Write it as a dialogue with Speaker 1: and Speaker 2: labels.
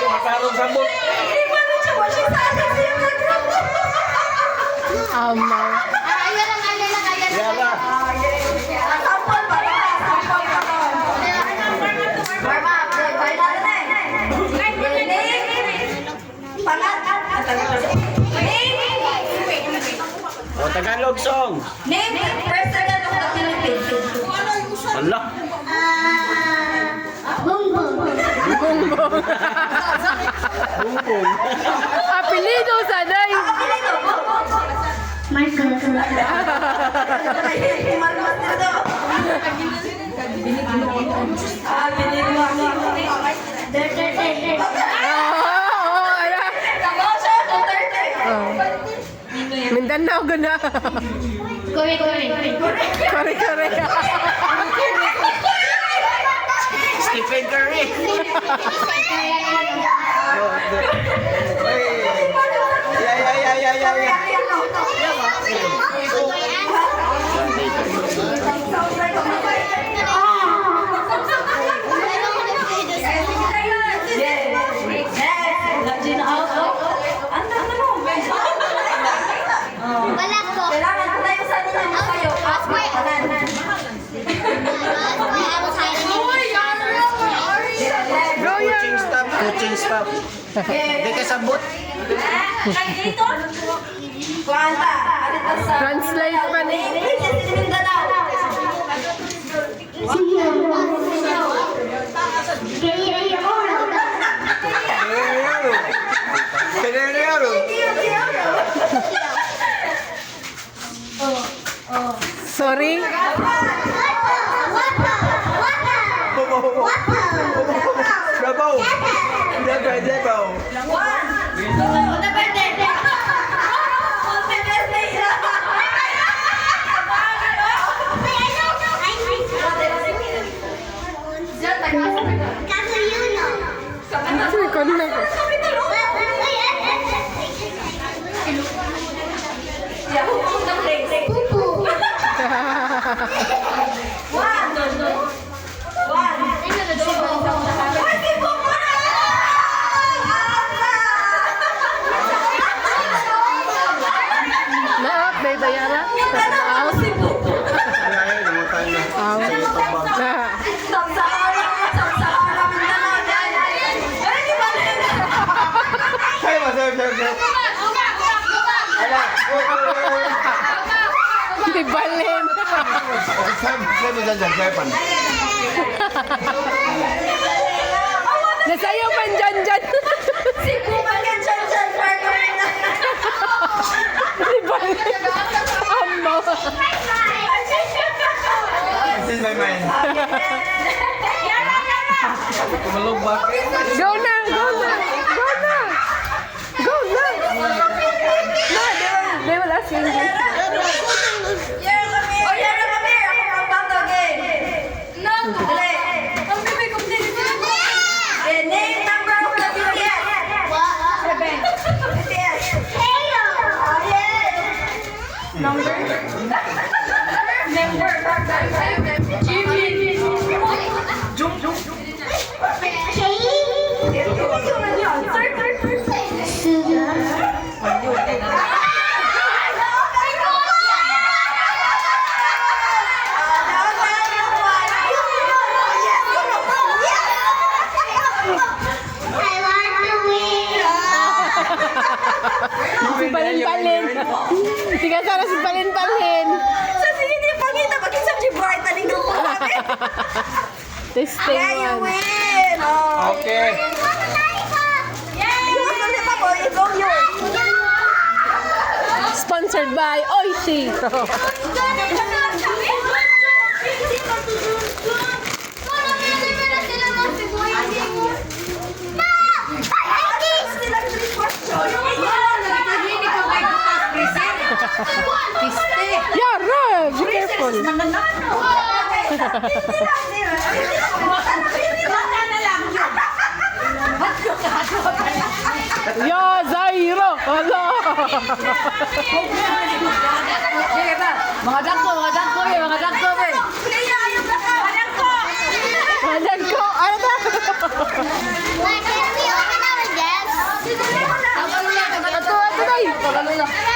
Speaker 1: Makarong sabot.
Speaker 2: Amaw.
Speaker 1: Yara. O, Tagalog song.
Speaker 3: Name the president of the Philippines.
Speaker 1: Ala.
Speaker 2: Bongbong.
Speaker 1: Bumbong.
Speaker 2: Apelido sa day. Michael. Mindanao guna.
Speaker 3: Kore.
Speaker 2: Kore.
Speaker 1: Stephen Curry.
Speaker 3: Wala ko. Kailangan ko tayo sa inyo tayo.
Speaker 1: Coaching staff. Hindi ka sabot.
Speaker 2: Translate pa ni. Sorry.
Speaker 1: Dabaw.
Speaker 2: Naap, may bayara. Aw. Na. Di balen. Nasayaw pa dyan. Di balen. Amaw.
Speaker 1: This is my mind.
Speaker 2: Go na. No, they will ask you. Si Balin-Balin. Tiga sana si Balin-Balin.
Speaker 3: Sa sini pangita mag-isap si Bright aning grupo namin.
Speaker 2: Testing
Speaker 3: Yeah, you
Speaker 2: one.
Speaker 3: win. Oh.
Speaker 1: Okay.
Speaker 2: Sponsored by Oishi. Yara, be careful. Yo, Zairo. Hello.
Speaker 3: Mga dagko.
Speaker 2: Ano ko? Ano
Speaker 3: Ano na?